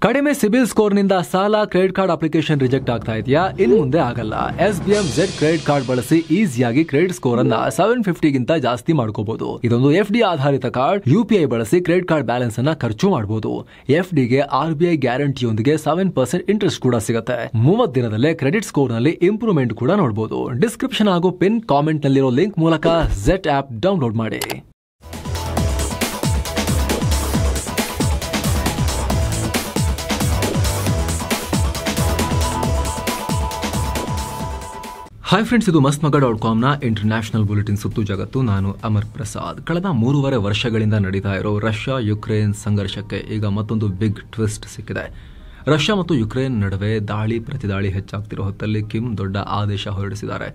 ಕಡಿಮೆ ಸಿಬಿಲ್ ಸ್ಕೋರ್ ನಿಂದ ಸಾಲ ಕ್ರೆಡಿಟ್ ಕಾರ್ಡ್ ಅಪ್ಲಿಕೇಶನ್ ರಿಜೆಕ್ಟ್ ಆಗ್ತಾ ಇದೆಯಾ? ಇನ್ನು ಮುಂದೆ ಆಗಲ್ಲ. SBM Z ಕ್ರೆಡಿಟ್ ಕಾರ್ಡ್ ಬಳಸಿ ಈಸಿಯಾಗಿ ಕ್ರೆಡಿಟ್ ಸ್ಕೋರ್ ಅನ್ನ 750 ಗಿಂತ ಜಾಸ್ತಿ ಮಾಡ್ಕೋಬಹುದು. ಇದೊಂದು FD ಆಧಾರಿತ ಕಾರ್ಡ್. UPI ಬಳಸಿ ಕ್ರೆಡಿಟ್ ಕಾರ್ಡ್ ಬ್ಯಾಲೆನ್ಸ್ ಅನ್ನ ಖರ್ಚು ಮಾಡಬಹುದು. FD ಗೆ RBI ಗ್ಯಾರಂಟಿಯೊಂದಿಗೆ 7% ಇಂಟ್ರೆಸ್ಟ್ ಕೂಡ ಸಿಗುತ್ತೆ. 30 ದಿನದಲ್ಲೇ ಕ್ರೆಡಿಟ್ ಸ್ಕೋರ್ ನಲ್ಲಿ ಇಂಪ್ರೂವ್ಮೆಂಟ್ ಕೂಡ ನೋಡಬಹುದು. ಡಿಸ್ಕ್ರಿಪ್ಷನ್ ಹಾಗೂ ಪಿನ್ ಕಾಮೆಂಟ್ ನಲ್ಲಿರೋ ಲಿಂಕ್ ಮೂಲಕ Z ಆಪ್ ಡೌನ್ಲೋಡ್ ಮಾಡಿ. ಹಾಯ್ ಫ್ರೆಂಡ್ಸ್, ಇದು mastmaga.com ನ ಇಂಟರ್ನ್ಯಾಷನಲ್ ಬುಲೆಟಿನ್ ಸುತ್ತು ಜಗತ್ತು. ನಾನು ಅಮರ್ ಪ್ರಸಾದ್. ಕಳೆದ 3.5 ವರ್ಷಗಳಿಂದ ನಡೀತಾ ಇರೋ ರಷ್ಯಾ ಯುಕ್ರೇನ್ ಸಂಘರ್ಷಕ್ಕೆ ಈಗ ಮತ್ತೊಂದು ಬಿಗ್ ಟ್ವಿಸ್ಟ್ ಸಿಕ್ಕಿದೆ. ರಷ್ಯಾ ಮತ್ತು ಯುಕ್ರೇನ್ ನಡುವೆ ದಾಳಿ ಪ್ರತಿದಾಳಿ ಹೆಚ್ಚಾಗ್ತಿರೋ ಹೊತ್ತಲ್ಲಿ ಕಿಮ್ ದೊಡ್ಡ ಆದೇಶ ಹೊರಡಿಸಿದ್ದಾರೆ.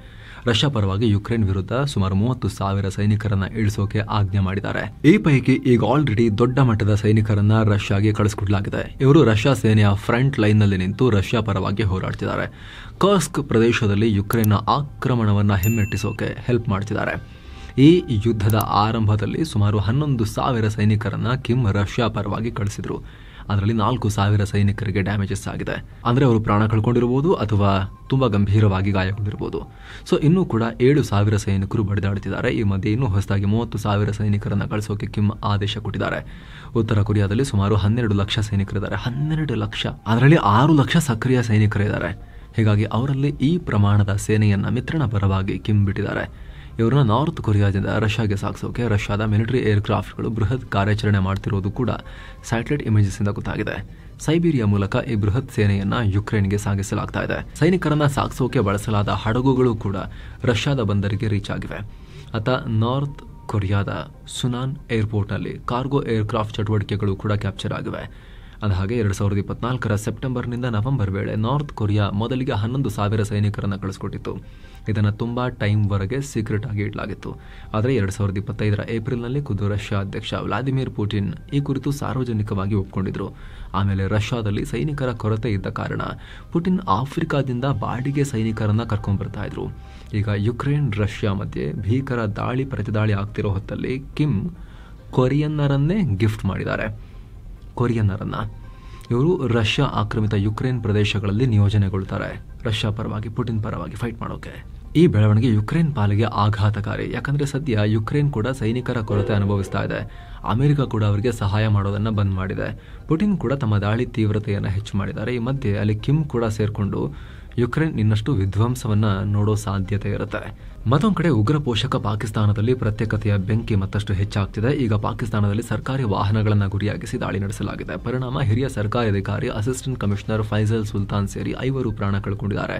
ರಷ್ಯಾ ಪರವಾಗಿ ಯುಕ್ರೇನ್ ವಿರುದ್ಧ ಸುಮಾರು 30,000 ಸೈನಿಕರನ್ನ ಇಳಿಸೋಕೆ ಆಜ್ಞೆ ಮಾಡಿದ್ದಾರೆ. ಈ ಪೈಕಿ ಈಗ ಆಲ್ರೆಡಿ ದೊಡ್ಡ ಮಟ್ಟದ ಸೈನಿಕರನ್ನ ರಷ್ಯಾಗೆ ಕಳಿಸಿಕೊಡಲಾಗಿದೆ. ಇವರು ರಷ್ಯಾ ಸೇನೆಯ ಫ್ರಂಟ್ ಲೈನ್ ನಲ್ಲಿ ನಿಂತು ರಷ್ಯಾ ಪರವಾಗಿ ಹೋರಾಡ್ತಿದ್ದಾರೆ. ಕರ್ಸ್ಕ್ ಪ್ರದೇಶದಲ್ಲಿ ಯುಕ್ರೇನ್ನ ಆಕ್ರಮಣವನ್ನ ಹಿಮ್ಮೆಟ್ಟಿಸೋಕೆ ಹೆಲ್ಪ್ ಮಾಡ್ತಿದ್ದಾರೆ. ಈ ಯುದ್ಧದ ಆರಂಭದಲ್ಲಿ ಸುಮಾರು 11,000 ಸೈನಿಕರನ್ನ ಕಿಮ್ ರಷ್ಯಾ ಪರವಾಗಿ ಕಳಿಸಿದ್ರು. ಅದರಲ್ಲಿ 4,000 ಸೈನಿಕರಿಗೆ ಡ್ಯಾಮೇಜಸ್ ಆಗಿದೆ. ಅಂದ್ರೆ ಅವರು ಪ್ರಾಣ ಕಳ್ಕೊಂಡಿರಬಹುದು ಅಥವಾ ತುಂಬಾ ಗಂಭೀರವಾಗಿ ಗಾಯಗೊಂಡಿರಬಹುದು. ಸೊ ಇನ್ನೂ ಕೂಡ 7,000 ಸೈನಿಕರು ಬಡಿದಾಡುತ್ತಿದ್ದಾರೆ. ಈ ಮಧ್ಯೆ ಇನ್ನೂ ಹೊಸದಾಗಿ 30,000 ಸೈನಿಕರನ್ನ ಕಳಿಸೋಕೆ ಕಿಮ್ ಆದೇಶ ಕೊಟ್ಟಿದ್ದಾರೆ. ಉತ್ತರ ಕೊರಿಯಾದಲ್ಲಿ ಸುಮಾರು 12 ಲಕ್ಷ ಸೈನಿಕರಿದ್ದಾರೆ. 12 ಲಕ್ಷ, ಅದರಲ್ಲಿ 6 ಲಕ್ಷ ಸಕ್ರಿಯ ಸೈನಿಕರಿದ್ದಾರೆ. ಹೀಗಾಗಿ ಅವರಲ್ಲಿ ಈ ಪ್ರಮಾಣದ ಸೇನೆಯನ್ನ ಮಿತ್ರನ ಪರವಾಗಿ ಕಿಮ್ ಬಿಟ್ಟಿದ್ದಾರೆ. ಇವರನ್ನ ನಾರ್ತ್ ಕೊರಿಯಾದಿಂದ ರಷ್ಯಾಗೆ ಸಾಗಿಸೋಕೆ ರಷ್ಯಾದ ಮಿಲಿಟರಿ ಏರ್ಕ್ರಾಫ್ಟ್ಗಳು ಬೃಹತ್ ಕಾರ್ಯಾಚರಣೆ ಮಾಡ್ತಿರೋದು ಕೂಡ ಸ್ಯಾಟಲೈಟ್ ಇಮೇಜಸ್ ಇಂದ ಗೊತ್ತಾಗಿದೆ. ಸೈಬೀರಿಯಾ ಮೂಲಕ ಈ ಬೃಹತ್ ಸೇನೆಯನ್ನ ಯುಕ್ರೇನ್ಗೆ ಸಾಗಿಸಲಾಗ್ತಾ ಇದೆ. ಸೈನಿಕರನ್ನ ಸಾಗಿಸೋಕೆ ಬಳಸಲಾದ ಹಡಗುಗಳು ಕೂಡ ರಷ್ಯಾದ ಬಂದರಿಗೆ ರೀಚ್ ಆಗಿವೆ. ನಾರ್ತ್ ಕೊರಿಯಾದ ಸುನಾನ್ ಏರ್ಪೋರ್ಟ್ನಲ್ಲಿ ಕಾರ್ಗೋ ಏರ್ಕ್ರಾಫ್ಟ್ ಚಟುವಟಿಕೆಗಳು ಕೂಡ ಕ್ಯಾಪ್ಚರ್ ಆಗಿವೆ. ಅಂದಹಾಗೆ 2024 ಸೆಪ್ಟೆಂಬರ್ನಿಂದ ನವೆಂಬರ್ ವೇಳೆ ನಾರ್ತ್ ಕೊರಿಯಾ ಮೊದಲಿಗೆ 11,000 ಸೈನಿಕರನ್ನ ಕಳಿಸಿಕೊಟ್ಟಿತ್ತು. ಇದನ್ನು ತುಂಬಾ ಟೈಮ್ವರೆಗೆ ಸೀಕ್ರೆಟ್ ಆಗಿ ಇಡಲಾಗಿತ್ತು. ಆದರೆ 2025 ಏಪ್ರಿಲ್ನಲ್ಲಿ ಖುದ್ದು ರಷ್ಯಾ ಅಧ್ಯಕ್ಷ ವ್ಲಾದಿಮಿರ್ ಪುಟಿನ್ ಈ ಕುರಿತು ಸಾರ್ವಜನಿಕವಾಗಿ ಒಪ್ಪಿಕೊಂಡಿದ್ರು. ಆಮೇಲೆ ರಷ್ಯಾದಲ್ಲಿ ಸೈನಿಕರ ಕೊರತೆ ಇದ್ದ ಕಾರಣ ಪುಟಿನ್ ಆಫ್ರಿಕಾದಿಂದ ಬಾಡಿಗೆ ಸೈನಿಕರನ್ನ ಕರ್ಕೊಂಡ್ ಬರ್ತಾ ಇದ್ರು. ಈಗ ಯುಕ್ರೇನ್ ರಷ್ಯಾ ಮಧ್ಯೆ ಭೀಕರ ದಾಳಿ ಪ್ರತಿದಾಳಿ ಆಗ್ತಿರೋ ಹೊತ್ತಲ್ಲಿ ಕಿಮ್ ಕೊರಿಯನ್ನರನ್ನೇ ಗಿಫ್ಟ್ ಮಾಡಿದ್ದಾರೆ. ಕೊರಿಯನ್ನರನ್ನ ಇವರು ರಷ್ಯಾ ಆಕ್ರಮಿತ ಯುಕ್ರೇನ್ ಪ್ರದೇಶಗಳಲ್ಲಿ ನಿಯೋಜನೆಗೊಳ್ತಾರೆ, ರಷ್ಯಾ ಪರವಾಗಿ ಪುಟಿನ್ ಪರವಾಗಿ ಫೈಟ್ ಮಾಡೋಕೆ. ಈ ಬೆಳವಣಿಗೆ ಯುಕ್ರೇನ್ ಪಾಲಿಗೆ ಆಘಾತಕಾರಿ. ಯಾಕಂದ್ರೆ ಸದ್ಯ ಯುಕ್ರೇನ್ ಕೂಡ ಸೈನಿಕರ ಕೊರತೆ ಅನುಭವಿಸ್ತಾ ಇದೆ. ಅಮೆರಿಕ ಕೂಡ ಅವರಿಗೆ ಸಹಾಯ ಮಾಡೋದನ್ನ ಬಂದ್ ಮಾಡಿದೆ. ಪುಟಿನ್ ಕೂಡ ತಮ್ಮ ದಾಳಿ ತೀವ್ರತೆಯನ್ನು ಹೆಚ್ಚು ಮಾಡಿದ್ದಾರೆ. ಈ ಮಧ್ಯೆ ಅಲ್ಲಿ ಕಿಮ್ ಕೂಡ ಸೇರ್ಕೊಂಡು ಯುಕ್ರೇನ್ ಇನ್ನಷ್ಟು ವಿಧ್ವಂಸವನ್ನ ನೋಡೋ ಸಾಧ್ಯತೆ ಇರುತ್ತೆ. ಮತ್ತೊಂದು ಕಡೆ ಉಗ್ರ ಪೋಷಕ ಪಾಕಿಸ್ತಾನದಲ್ಲಿ ಪ್ರತ್ಯೇಕತೆಯ ಬೆಂಕಿ ಮತ್ತಷ್ಟು ಹೆಚ್ಚಾಗ್ತಿದೆ. ಈಗ ಪಾಕಿಸ್ತಾನದಲ್ಲಿ ಸರ್ಕಾರಿ ವಾಹನಗಳನ್ನು ಗುರಿಯಾಗಿಸಿ ದಾಳಿ ನಡೆಸಲಾಗಿದೆ. ಪರಿಣಾಮ ಹಿರಿಯ ಸರ್ಕಾರಿ ಅಧಿಕಾರಿ, ಅಸಿಸ್ಟೆಂಟ್ ಕಮಿಷನರ್ ಫೈಸಲ್ ಸುಲ್ತಾನ್ ಸೇರಿ 5 ಪ್ರಾಣ ಕಳ್ಕೊಂಡಿದ್ದಾರೆ.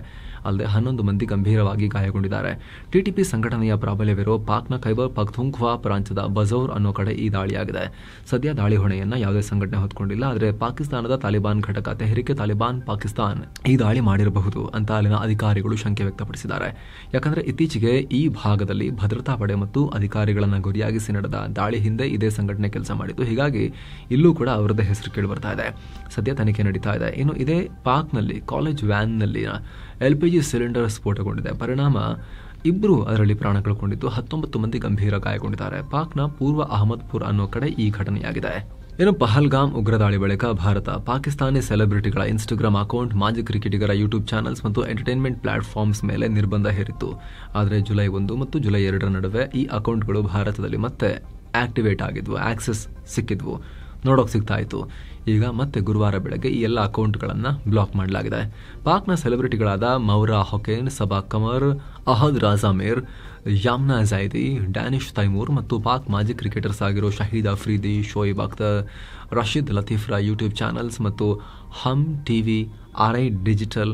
ಅಲ್ಲದೆ 11 ಮಂದಿ ಗಂಭೀರವಾಗಿ ಗಾಯಗೊಂಡಿದ್ದಾರೆ. ಟಿಟಿಪಿ ಸಂಘಟನೆಯ ಪ್ರಾಬಲ್ಯವಿರೋ ಪಾಕ್ನ ಖೈಬರ್ ಪಖ್ತೂನ್ಖ್ವಾ ಪ್ರಾಂತ್ಯದ ಬಜೌರ್ ಅನ್ನೋ ಕಡೆ ಈ ದಾಳಿಯಾಗಿದೆ. ಸದ್ಯ ದಾಳಿ ಹೊಣೆಯನ್ನ ಯಾವುದೇ ಸಂಘಟನೆ ಹೊತ್ಕೊಂಡಿಲ್ಲ. ಆದರೆ ಪಾಕಿಸ್ತಾನದ ತಾಲಿಬಾನ್ ಘಟಕ ತೆಹರಿಕೆ ತಾಲಿಬಾನ್ ಪಾಕಿಸ್ತಾನ್ ಈ ದಾಳಿ ಮಾಡಿರಬಹುದು ಅಂತ ಅಲ್ಲಿನ ಅಧಿಕಾರಿಗಳು ಶಂಕೆ ವ್ಯಕ್ತಪಡಿಸಿದ್ದಾರೆ. ಯಾಕಂದ್ರೆ ಇತ್ತೀಚೆಗೆ ಈ ಭಾಗದಲ್ಲಿ ಭದ್ರತಾ ಪಡೆ ಮತ್ತು ಅಧಿಕಾರಿಗಳನ್ನ ಗುರಿಯಾಗಿಸಿ ನಡೆದ ದಾಳಿ ಹಿಂದೆ ಇದೇ ಸಂಘಟನೆ ಕೆಲಸ ಮಾಡಿದ್ದು. ಹೀಗಾಗಿ ಇಲ್ಲೂ ಕೂಡ ಅವರದ್ದೇ ಹೆಸರು ಕೇಳಿ ಬರ್ತಾ ಇದೆ. ಸದ್ಯ ತನಿಖೆ ನಡೀತಾ ಇದೆ. ಇನ್ನು ಇದೇ ಪಾಕ್ನಲ್ಲಿ ಕಾಲೇಜ್ ವ್ಯಾನ್ನಲ್ಲಿ LPG ಸಿಲಿಂಡರ್ ಸ್ಫೋಟಗೊಂಡಿದೆ. ಪರಿಣಾಮ 2 ಅದರಲ್ಲಿ ಪ್ರಾಣ ಕಳ್ಕೊಂಡಿದ್ದು 19 ಮಂದಿ ಗಂಭೀರ ಗಾಯಗೊಂಡಿದ್ದಾರೆ. ಪಾಕ್ನ ಪೂರ್ವ ಅಹಮದ್ಪುರ್ ಅನ್ನೋ ಕಡೆ ಈ ಘಟನೆಯಾಗಿದೆ. ಇನ್ನು ಪಹಲ್ಗಾಮ್ ಉಗ್ರ ದಾಳಿ ಬಳಿಕ ಭಾರತ ಪಾಕಿಸ್ತಾನಿ ಸೆಲೆಬ್ರಿಟಿಗಳ ಇನ್ಸ್ಟಾಗ್ರಾಮ್ ಅಕೌಂಟ್, ಮಾಜಿ ಕ್ರಿಕೆಟಿಗರ ಯೂಟ್ಯೂಬ್ ಚಾನೆಲ್ಸ್ ಮತ್ತು ಎಂಟರ್ಟೈನ್ಮೆಂಟ್ ಪ್ಲಾಟ್ಫಾರ್ಮ್ಸ್ ಮೇಲೆ ನಿರ್ಬಂಧ ಹೇರಿತ್ತು. ಆದರೆ ಜುಲೈ 1 ಮತ್ತು ಜುಲೈ 2 ನಡುವೆ ಈ ಅಕೌಂಟ್ಗಳು ಭಾರತದಲ್ಲಿ ಮತ್ತೆ ಆಕ್ಟಿವೇಟ್ ಆಗಿದ್ವು, ಆಕ್ಸೆಸ್ ಸಿಕ್ಕಿದ್ವು, ನೋಡೋಕೆ ಸಿಗ್ತಾ ಇತ್ತು. ಈಗ ಮತ್ತೆ ಗುರುವಾರ ಬೆಳಗ್ಗೆ ಈ ಎಲ್ಲ ಅಕೌಂಟ್ಗಳನ್ನು ಬ್ಲಾಕ್ ಮಾಡಲಾಗಿದೆ. ಪಾಕ್ನ ಸೆಲೆಬ್ರಿಟಿಗಳಾದ ಮೌರಾ ಹೊಕೇನ್, ಸಬಾ ಕಮರ್, ಅಹದ್ ರಾಜಾ ಮೀರ್, ಯಾಮ್ನಾ ಜೈದಿ, ಡ್ಯಾನಿಶ್ ತೈಮೂರ್ ಮತ್ತು ಪಾಕ್ ಮಾಜಿ ಕ್ರಿಕೆಟರ್ಸ್ ಆಗಿರೋ ಶಹೀದ್ ಅಫ್ರಿದಿ, ಶೋಯಿಬ್ ಅಖ್ತರ್, ರಶೀದ್ ಲತೀಫ್ರ ಯೂಟ್ಯೂಬ್ ಚಾನೆಲ್ಸ್ ಮತ್ತು ಹಮ್ ಟಿವಿ, RI ಡಿಜಿಟಲ್,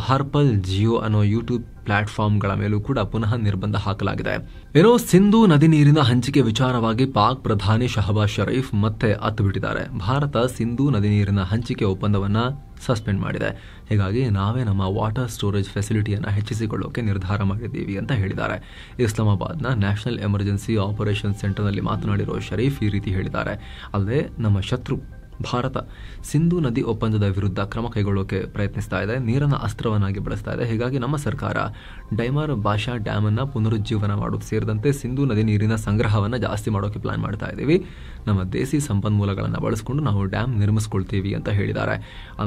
ಹರ್ಪಲ್ ಜಿಯೋ ಅನ್ನೋ ಯೂಟ್ಯೂಬ್ ಪ್ಲಾಟ್ಫಾರ್ಮ್ಗಳ ಮೇಲೂ ಕೂಡ ಪುನಃ ನಿರ್ಬಂಧ ಹಾಕಲಾಗಿದೆ. ಏನೋ ಸಿಂಧೂ ನದಿ ನೀರಿನ ಹಂಚಿಕೆ ವಿಚಾರವಾಗಿ ಪಾಕ್ ಪ್ರಧಾನಿ ಶಹಬಾಜ್ ಶರೀಫ್ ಮತ್ತೆ ಅತ್ತುಬಿಟ್ಟಿದ್ದಾರೆ. ಭಾರತ ಸಿಂಧೂ ನದಿ ನೀರಿನ ಹಂಚಿಕೆ ಒಪ್ಪಂದವನ್ನ ಸಸ್ಪೆಂಡ್ ಮಾಡಿದೆ. ಹೀಗಾಗಿ ನಾವೇ ನಮ್ಮ ವಾಟರ್ ಸ್ಟೋರೇಜ್ ಫೆಸಿಲಿಟಿಯನ್ನು ಹೆಚ್ಚಿಸಿಕೊಳ್ಳೋಕೆ ನಿರ್ಧಾರ ಮಾಡಿದ್ದೀವಿ ಅಂತ ಹೇಳಿದ್ದಾರೆ. ಇಸ್ಲಾಮಾಬಾದ್ನ ನ್ಯಾಷನಲ್ ಎಮರ್ಜೆನ್ಸಿ ಆಪರೇಷನ್ ಸೆಂಟರ್ನಲ್ಲಿ ಮಾತನಾಡಿರೋ ಶರೀಫ್ ಈ ರೀತಿ ಹೇಳಿದ್ದಾರೆ. ಅಲ್ಲದೆ ನಮ್ಮ ಶತ್ರು ಭಾರತ ಸಿಂಧೂ ನದಿ ಒಪ್ಪಂದದ ವಿರುದ್ಧ ಕ್ರಮ ಕೈಗೊಳ್ಳೋಕೆ ಪ್ರಯತ್ನಿಸ್ತಾ ಇದೆ, ನೀರನ್ನು ಅಸ್ತ್ರವನ್ನಾಗಿ ಬಳಸ್ತಾ ಇದೆ. ಹೀಗಾಗಿ ನಮ್ಮ ಸರ್ಕಾರ ಡೈಮರ್ ಭಾಷಾ ಡ್ಯಾಮ್ ಅನ್ನು ಪುನರುಜ್ಜೀವನ ಮಾಡೋದು ಸೇರಿದಂತೆ ಸಿಂಧೂ ನದಿ ನೀರಿನ ಸಂಗ್ರಹವನ್ನು ಜಾಸ್ತಿ ಮಾಡೋಕೆ ಪ್ಲಾನ್ ಮಾಡ್ತಾ ಇದ್ದೀವಿ. ನಮ್ಮ ದೇಸಿ ಸಂಪನ್ಮೂಲಗಳನ್ನು ಬಳಸಿಕೊಂಡು ನಾವು ಡ್ಯಾಮ್ ನಿರ್ಮಿಸ್ಕೊಳ್ತೀವಿ ಅಂತ ಹೇಳಿದ್ದಾರೆ.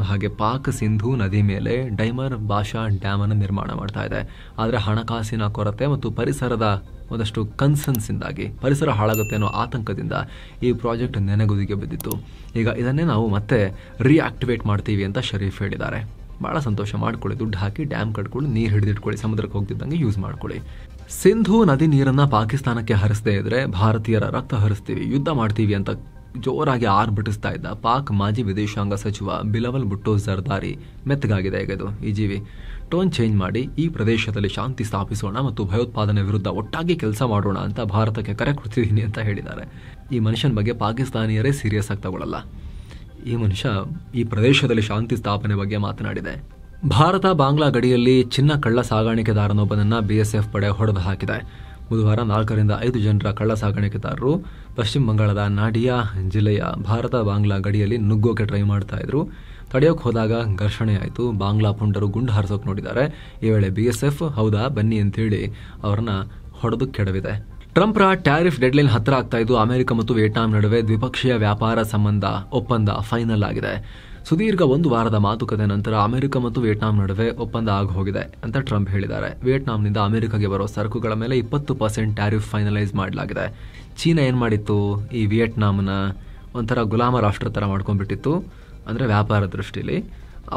ಹಾಗೆ ಪಾಕ್ ಸಿಂಧೂ ನದಿ ಮೇಲೆ ಡೈಮರ್ ಭಾಷಾ ಡ್ಯಾಮ್ ಅನ್ನು ನಿರ್ಮಾಣ ಮಾಡ್ತಾ ಇದೆ. ಆದರೆ ಹಣಕಾಸಿನ ಕೊರತೆ ಮತ್ತು ಪರಿಸರದ ಒಂದಷ್ಟು ಕನ್ಸರ್ನ್ಸಿಂದಾಗಿ ಪರಿಸರ ಹಾಳಾಗುತ್ತೆ ಅನ್ನೋ ಆತಂಕದಿಂದ ಈ ಪ್ರಾಜೆಕ್ಟ್ ನೆನೆಗುದಿಗೆ ಬಿದ್ದಿತ್ತು. ಈಗ ಇದನ್ನೇ ನಾವು ಮತ್ತೆ ರಿಆಕ್ಟಿವೇಟ್ ಮಾಡ್ತೀವಿ ಅಂತ ಶರೀಫ್ ಹೇಳಿದ್ದಾರೆ. ಭಾಳ ಸಂತೋಷ, ಮಾಡ್ಕೊಳ್ಳಿ, ದುಡ್ಡು ಹಾಕಿ ಡ್ಯಾಮ್ ಕಟ್ಕೊಳ್ಳಿ, ನೀರು ಹಿಡಿದಿಟ್ಕೊಳ್ಳಿ, ಸಮುದ್ರಕ್ಕೆ ಹೋಗ್ತಿದ್ದಂಗೆ ಯೂಸ್ ಮಾಡ್ಕೊಳ್ಳಿ. ಸಿಂಧೂ ನದಿ ನೀರನ್ನು ಪಾಕಿಸ್ತಾನಕ್ಕೆ ಹರಿಸದೇ ಇದ್ರೆ ಭಾರತೀಯರ ರಕ್ತ ಹರಿಸ್ತೀವಿ, ಯುದ್ಧ ಮಾಡ್ತೀವಿ ಅಂತ ಜೋರಾಗಿ ಆರ್ಭಟಿಸ್ತಾ ಇದ್ದ ಪಾಕ್ ಮಾಜಿ ವಿದೇಶಾಂಗ ಸಚಿವ ಬಿಲವಲ್ ಭುಟ್ಟೋ ಜರ್ದಾರಿ ಮೆತ್ತಗಾಗಿದೆ. ಈಗ ಇದು ಈ ಜೀವಿ ಟೋನ್ ಚೇಂಜ್ ಮಾಡಿ ಈ ಪ್ರದೇಶದಲ್ಲಿ ಶಾಂತಿ ಸ್ಥಾಪಿಸೋಣ ಮತ್ತು ಭಯೋತ್ಪಾದನೆ ವಿರುದ್ಧ ಒಟ್ಟಾಗಿ ಕೆಲಸ ಮಾಡೋಣ ಅಂತ ಭಾರತಕ್ಕೆ ಕರೆ ಕೊಡ್ತಿದ್ದೀನಿ ಅಂತ ಹೇಳಿದ್ದಾರೆ. ಈ ಮನುಷ್ಯನ ಬಗ್ಗೆ ಪಾಕಿಸ್ತಾನಿಯರೇ ಸೀರಿಯಸ್ ಆಗಿ ತಗೊಳ್ಳಲ್ಲ. ಈ ಮನುಷ್ಯ ಈ ಪ್ರದೇಶದಲ್ಲಿ ಶಾಂತಿ ಸ್ಥಾಪನೆ ಬಗ್ಗೆ ಮಾತನಾಡಿದೆ. ಭಾರತ ಬಾಂಗ್ಲಾ ಗಡಿಯಲ್ಲಿ ಚಿನ್ನ ಕಳ್ಳ ಸಾಗಾಣಿಕೆದಾರನೊಬ್ಬನನ್ನ BSF ಪಡೆ ಹೊಡೆದು ಹಾಕಿದೆ. ಬುಧವಾರ 4ರಿಂದ 5 ಜನರ ಕಳ್ಳ ಸಾಗಾಣಿಕೆದಾರರು ಪಶ್ಚಿಮ ಬಂಗಾಳದ ನಾಡಿಯಾ ಜಿಲ್ಲೆಯ ಭಾರತ ಬಾಂಗ್ಲಾ ಗಡಿಯಲ್ಲಿ ನುಗ್ಗೋಕೆ ಟ್ರೈ ಮಾಡ್ತಾ ಇದ್ರು. ತಡೆಯೋಕೆ ಹೋದಾಗ ಘರ್ಷಣೆ ಆಯಿತು. ಬಾಂಗ್ಲಾ ಪುಂಡರು ಗುಂಡು ಹಾರಿಸೋಕೆ ನೋಡಿದ್ದಾರೆ. ಈ ವೇಳೆ BSF ಹೌದಾ ಬನ್ನಿ ಅಂತೇಳಿ ಅವರನ್ನ ಹೊಡೆದು ಕೆಡವಿದೆ. ಟ್ರಂಪ್ರ ಟ್ಯಾರಿಫ್ ಡೆಡ್ಲೈನ್ ಹತ್ತಿರ ಆಗ್ತಾ ಇದ್ದು ಅಮೆರಿಕ ಮತ್ತು ವಿಯೆಟ್ನಾಂ ನಡುವೆ ದ್ವಿಪಕ್ಷೀಯ ವ್ಯಾಪಾರ ಒಪ್ಪಂದ ಫೈನಲ್ ಆಗಿದೆ. ಸುದೀರ್ಘ 1 ವಾರದ ಮಾತುಕತೆ ನಂತರ ಅಮೆರಿಕ ಮತ್ತು ವಿಯೆಟ್ನಾಂ ನಡುವೆ ಒಪ್ಪಂದ ಆಗೋಗಿದೆ ಅಂತ ಟ್ರಂಪ್ ಹೇಳಿದ್ದಾರೆ. ವಿಯೆಟ್ನಾಂನಿಂದ ಅಮೆರಿಕಗೆ ಬರೋ ಸರಕುಗಳ ಮೇಲೆ 20% ಟ್ಯಾರಿಫ್ ಫೈನಲೈಸ್ ಮಾಡಲಾಗಿದೆ. ಚೀನಾ ಏನು ಮಾಡಿತ್ತು, ಈ ವಿಯೆಟ್ನಾಂನ ಒಂಥರ ಗುಲಾಮ ರಾಷ್ಟ್ರ ಥರ ಮಾಡ್ಕೊಂಡ್ಬಿಟ್ಟಿತ್ತು. ಅಂದರೆ ವ್ಯಾಪಾರ ದೃಷ್ಟಿಲಿ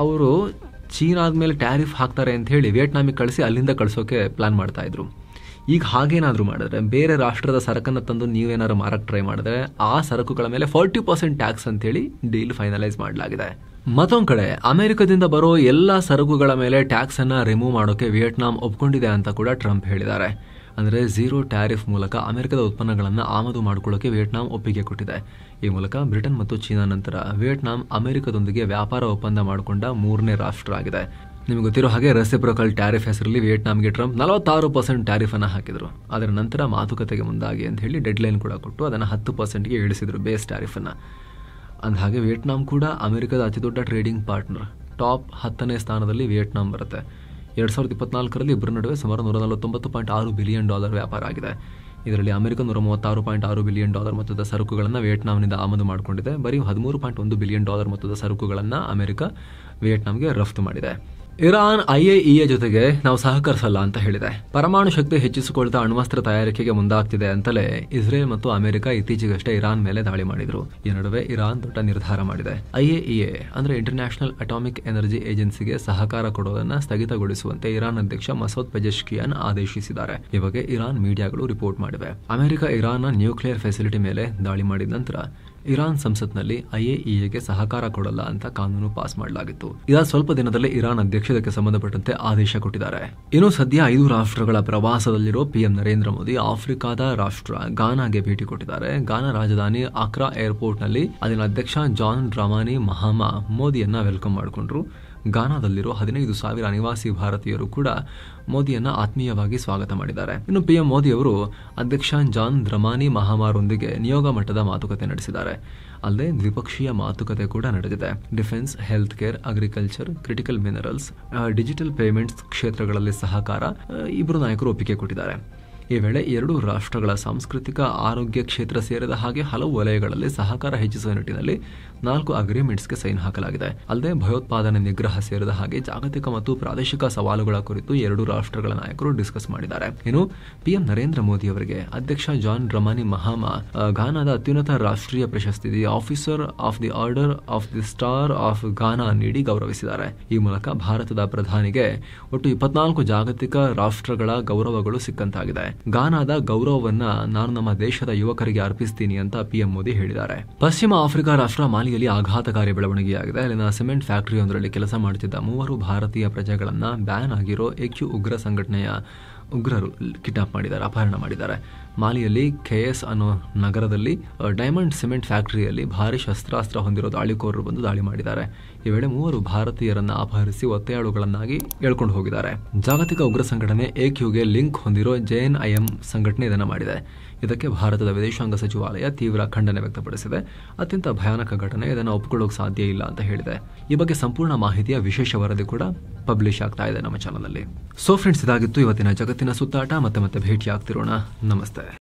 ಅವರು ಚೀನಾದ ಮೇಲೆ ಟ್ಯಾರಿಫ್ ಹಾಕ್ತಾರೆ ಅಂತ ಹೇಳಿ ವಿಯೆಟ್ನಾಮಿಗೆ ಕಳಿಸಿ ಅಲ್ಲಿಂದ ಕಳಿಸೋಕೆ ಪ್ಲಾನ್ ಮಾಡ್ತಾ ಇದ್ರು. ಈಗ ಹಾಗೇನಾದರೂ ಮಾಡಿದ್ರೆ, ಬೇರೆ ರಾಷ್ಟ್ರದ ಸರಕನ್ನು ತಂದು ನೀವೇನಾದ್ರು ಮಾರಕ್ಕೆ ಟ್ರೈ ಮಾಡಿದ್ರೆ ಆ ಸರಕುಗಳ ಮೇಲೆ 40% ಟ್ಯಾಕ್ಸ್ ಅಂತೇಳಿ ಡೀಲ್ ಫೈನಲೈಸ್ ಮಾಡಲಾಗಿದೆ. ಮತ್ತೊಂದು ಕಡೆ ಅಮೆರಿಕದಿಂದ ಬರೋ ಎಲ್ಲ ಸರಕುಗಳ ಮೇಲೆ ಟ್ಯಾಕ್ಸ್ ಅನ್ನ ರಿಮೂವ್ ಮಾಡೋಕೆ ವಿಯೆಟ್ನಾಂ ಒಪ್ಕೊಂಡಿದೆ ಅಂತ ಕೂಡ ಟ್ರಂಪ್ ಹೇಳಿದ್ದಾರೆ. ಅಂದರೆ 0 ಟ್ಯಾರಿಫ್ ಮೂಲಕ ಅಮೆರಿಕದ ಉತ್ಪನ್ನಗಳನ್ನು ಆಮದು ಮಾಡಿಕೊಳ್ಳೋಕೆ ವಿಯೆಟ್ನಾಂ ಒಪ್ಪಿಗೆ ಕೊಟ್ಟಿದೆ. ಈ ಮೂಲಕ ಬ್ರಿಟನ್ ಮತ್ತು ಚೀನಾ ನಂತರ ವಿಯೆಟ್ನಾಂ ಅಮೆರಿಕದೊಂದಿಗೆ ವ್ಯಾಪಾರ ಒಪ್ಪಂದ ಮಾಡಿಕೊಂಡ 3ನೇ ರಾಷ್ಟ್ರ ಆಗಿದೆ. ನಿಮಗೆ ಗೊತ್ತಿರೋ ಹಾಗೆ ರೆಸಿಪ್ರೋಕಲ್ ಟ್ಯಾರಿಫ್ ಹೆಸರಲ್ಲಿ ವಿಯೆಟ್ನಾಂಗೆ ಟ್ರಂಪ್ 46% ಟ್ಯಾರಿಫ್ ಅನ್ನು ಹಾಕಿದ್ರು. ಅದರ ನಂತರ ಮಾತುಕತೆಗೆ ಮುಂದಾಗಿ ಅಂತ ಹೇಳಿ ಡೆಡ್ಲೈನ್ ಕೂಡ ಕೊಟ್ಟು ಅದನ್ನು 10%ಗೆ ಇಳಿಸಿದ್ರು ಬೇಸ್ ಟ್ಯಾರಿಫ್ ಅನ್ನು. ಅಂದಹಾಗೆ ವಿಯೆಟ್ನಾಂ ಕೂಡ ಅಮೆರಿಕದ ಅತಿದೊಡ್ಡ ಟ್ರೇಡಿಂಗ್ ಪಾರ್ಟ್ನರ್. ಟಾಪ್ 10ನೇ ಸ್ಥಾನದಲ್ಲಿ ವಿಯೆಟ್ನಾಂ ಬರುತ್ತೆ. 2024ರಲ್ಲಿ ಇಬ್ಬರ ನಡುವೆ ಸುಮಾರು $149.6 ಬಿಲಿಯನ್ ವ್ಯಾಪಾರ ಆಗಿದೆ. ಇದರಲ್ಲಿ ಅಮೆರಿಕ $136.6 ಬಿಲಿಯನ್ ಮೊತ್ತದ ಸರಕುಗಳನ್ನು ವಿಯೆಟ್ನಾಂನಿಂದ ಆಮದು ಮಾಡಿಕೊಂಡಿದೆ. ಬರೀ $13.1 ಬಿಲಿಯನ್ ಮೊತ್ತದ ಸರಕುಗಳನ್ನು ಅಮೆರಿಕ ವಿಯೆಟ್ನಾಂಗೆ ರಫ್ತು ಮಾಡಿದೆ. ಇರಾನ್ IAEA ಜೊತೆಗೆ ನಾವು ಸಹಕರಿಸಲ್ಲ ಅಂತ ಹೇಳಿದೆ. ಪರಮಾಣು ಶಕ್ತಿ ಹೆಚ್ಚಿಸಿಕೊಳ್ತಾ ಅಣ್ವಸ್ತ್ರ ತಯಾರಿಕೆಗೆ ಮುಂದಾಗ್ತಿದೆ ಅಂತಲೇ ಇಸ್ರೇಲ್ ಮತ್ತು ಅಮೆರಿಕ ಇತ್ತೀಚೆಗಷ್ಟೇ ಇರಾನ್ ಮೇಲೆ ದಾಳಿ ಮಾಡಿದ್ರು. ಈ ನಡುವೆ ಇರಾನ್ ದೊಡ್ಡ ನಿರ್ಧಾರ ಮಾಡಿದೆ. IAEA ಅಂದ್ರೆ ಇಂಟರ್ನ್ಯಾಷನಲ್ ಅಟಾಮಿಕ್ ಎನರ್ಜಿ ಏಜೆನ್ಸಿಗೆ ಸಹಕಾರ ಕೊಡೋದನ್ನ ಸ್ಥಗಿತಗೊಳಿಸುವಂತೆ ಇರಾನ್ ಅಧ್ಯಕ್ಷ ಮಸೂದ್ ಪೆಜೆಶ್ಕಿಯಾನ್ ಆದೇಶಿಸಿದ್ದಾರೆ. ಈ ಬಗ್ಗೆ ಇರಾನ್ ಮೀಡಿಯಾಗಳು ರಿಪೋರ್ಟ್ ಮಾಡಿವೆ. ಅಮೆರಿಕ ಇರಾನ್ನ ನ್ಯೂಕ್ಲಿಯರ್ ಫೆಸಿಲಿಟಿ ಮೇಲೆ ದಾಳಿ ಮಾಡಿದ ನಂತರ ಇರಾನ್ ಸಂಸತ್ನಲ್ಲಿ IAEAಗೆ ಸಹಕಾರ ಕೊಡಲ್ಲ ಅಂತ ಕಾನೂನು ಪಾಸ್ ಮಾಡಲಾಗಿತ್ತು. ಇದಾದ ಸ್ವಲ್ಪ ದಿನದಲ್ಲೇ ಇರಾನ್ ಅಧ್ಯಕ್ಷತೆ ಸಂಬಂಧಪಟ್ಟಂತೆ ಆದೇಶ ಕೊಟ್ಟಿದ್ದಾರೆ. ಇನ್ನು ಸದ್ಯ 5 ರಾಷ್ಟ್ರಗಳ ಪ್ರವಾಸದಲ್ಲಿರೋ PM ನರೇಂದ್ರ ಮೋದಿ ಆಫ್ರಿಕಾದ ರಾಷ್ಟ್ರ ಗಾನಾಗೆ ಭೇಟಿ ಕೊಟ್ಟಿದ್ದಾರೆ. ಗಾನಾ ರಾಜಧಾನಿ ಅಕ್ರಾ ಏರ್ಪೋರ್ಟ್ನಲ್ಲಿ ಅಲ್ಲಿನ ಅಧ್ಯಕ್ಷ ಜಾನ್ ಡ್ರಾಮಾನಿ ಮಹಾಮಾ ಮೋದಿಯನ್ನ ವೆಲ್ಕಮ್ ಮಾಡಿಕೊಂಡ್ರು. ಗಾನಾದಲ್ಲಿರೋ 15,000 ಅನಿವಾಸಿ ಭಾರತೀಯರು ಕೂಡ ಮೋದಿಯನ್ನ ಆತ್ಮೀಯವಾಗಿ ಸ್ವಾಗತ ಮಾಡಿದ್ದಾರೆ. ಇನ್ನು PM ಮೋದಿ ಅವರು ಅಧ್ಯಕ್ಷ ಜಾನ್ ದ್ರಮಾನಿ ಮಹಾಮಾರೊಂದಿಗೆ ನಿಯೋಗ ಮಟ್ಟದ ಮಾತುಕತೆ ನಡೆಸಿದ್ದಾರೆ. ಅಲ್ಲದೆ ದ್ವಿಪಕ್ಷೀಯ ಮಾತುಕತೆ ಕೂಡ ನಡೆದಿದೆ. Defence, health care, agriculture, critical minerals, digital payments ಕ್ಷೇತ್ರಗಳಲ್ಲಿ ಸಹಕಾರ ಇಬ್ಬರು ನಾಯಕರು ಒಪ್ಪಿಗೆ ಕೊಟ್ಟಿದ್ದಾರೆ. ಈ ವೇಳೆ 2 ರಾಷ್ಟ್ರಗಳ ಸಾಂಸ್ಕೃತಿಕ, ಆರೋಗ್ಯ ಕ್ಷೇತ್ರ ಸೇರಿದ ಹಾಗೆ ಹಲವು ವಲಯಗಳಲ್ಲಿ ಸಹಕಾರ ಹೆಚ್ಚಿಸುವ ನಿಟ್ಟಿನಲ್ಲಿ 4 ಅಗ್ರಿಮೆಂಟ್ಸ್ಗೆ ಸೈನ್ ಹಾಕಲಾಗಿದೆ. ಅಲ್ಲದೆ ಭಯೋತ್ಪಾದನೆ ನಿಗ್ರಹ ಸೇರಿದ ಹಾಗೆ ಜಾಗತಿಕ ಮತ್ತು ಪ್ರಾದೇಶಿಕ ಸವಾಲುಗಳ ಕುರಿತು 2 ರಾಷ್ಟ್ರಗಳ ನಾಯಕರು ಡಿಸ್ಕಸ್ ಮಾಡಿದ್ದಾರೆ. ಇನ್ನು PM ನರೇಂದ್ರ ಮೋದಿ ಅವರಿಗೆ ಅಧ್ಯಕ್ಷ ಜಾನ್ ಡ್ರಮಾನಿ ಮಹಾಮಾ ಘಾನಾದ ಅತ್ಯುನ್ನತ ರಾಷ್ಟ್ರೀಯ ಪ್ರಶಸ್ತಿ officer of the order of the star of Ghana ನೀಡಿ ಗೌರವಿಸಿದ್ದಾರೆ. ಈ ಮೂಲಕ ಭಾರತದ ಪ್ರಧಾನಿಗೆ ಒಟ್ಟು 24 ಜಾಗತಿಕ ರಾಷ್ಟ್ರಗಳ ಗೌರವಗಳು ಸಿಕ್ಕಂತಾಗಿದೆ. ಘಾನಾದ ಗೌರವವನ್ನ ನಾನು ನಮ್ಮ ದೇಶದ ಯುವಕರಿಗೆ ಅರ್ಪಿಸ್ತೀನಿ ಅಂತ PM ಮೋದಿ ಹೇಳಿದ್ದಾರೆ. ಪಶ್ಚಿಮ ಆಫ್ರಿಕಾ ರಾಷ್ಟ್ರ ಮಾಲಿಯಲ್ಲಿ ಆಘಾತಕಾರಿ ಬೆಳವಣಿಗೆಯಾಗಿದೆ. ಅಲ್ಲಿನ ಸಿಮೆಂಟ್ ಫ್ಯಾಕ್ಟರಿಯೊಂದರಲ್ಲಿ ಕೆಲಸ ಮಾಡುತ್ತಿದ್ದ 3 ಭಾರತೀಯ ಪ್ರಜೆಗಳನ್ನ ಬ್ಯಾನ್ ಆಗಿರೋ AQ ಉಗ್ರ ಸಂಘಟನೆಯ ಉಗ್ರರು ಕಿಡ್ನಾಪ್ ಮಾಡಿದ್ದಾರೆ, ಅಪಹರಣ ಮಾಡಿದ್ದಾರೆ. ಮಾಲಿಯಲ್ಲಿ KS ಅನ್ನೋ ನಗರದಲ್ಲಿ ಡೈಮಂಡ್ ಸಿಮೆಂಟ್ ಫ್ಯಾಕ್ಟರಿಯಲ್ಲಿ ಭಾರಿ ಶಸ್ತ್ರಾಸ್ತ್ರ ಹೊಂದಿರೋ ದಾಳಿಕೋರರು ಬಂದು ದಾಳಿ ಮಾಡಿದ್ದಾರೆ. ಈ ವೇಳೆ 3 ಭಾರತೀಯರನ್ನ ಅಪಹರಿಸಿ ಒತ್ತೆಯಾಳುಗಳನ್ನಾಗಿ ಎಳ್ಕೊಂಡು ಹೋಗಿದ್ದಾರೆ. ಜಾಗತಿಕ ಉಗ್ರ ಸಂಘಟನೆ AQಗೆ ಲಿಂಕ್ ಹೊಂದಿರೋ JNIM ಸಂಘಟನೆ ಇದನ್ನ ಮಾಡಿದೆ. ಇದಕ್ಕೆ ಭಾರತದ ವಿದೇಶಾಂಗ ಸಚಿವಾಲಯ ತೀವ್ರ ಖಂಡನೆ ವ್ಯಕ್ತಪಡಿಸಿದೆ. ಅತ್ಯಂತ ಭಯಾನಕ ಘಟನೆ, ಇದನ್ನು ಒಪ್ಪಿಕೊಳ್ಳೋಕೆ ಸಾಧ್ಯ ಇಲ್ಲ ಅಂತ ಹೇಳಿದೆ. ಈ ಬಗ್ಗೆ ಸಂಪೂರ್ಣ ಮಾಹಿತಿಯ ವಿಶೇಷ ವರದಿ ಕೂಡ ಪಬ್ಲಿಷ್ ಆಗ್ತಾ ಇದೆ ನಮ್ಮ ಚಾನಲಲ್ಲಿ. ಸೊ ಫ್ರೆಂಡ್ಸ್, ಇದಾಗಿತ್ತು ಇವತ್ತಿನ ಜಗತ್ತಿನ ಸುತ್ತಾಟ. ಮತ್ತೆ ಭೇಟಿ ಆಗ್ತಿರೋಣ. ನಮಸ್ತೆ.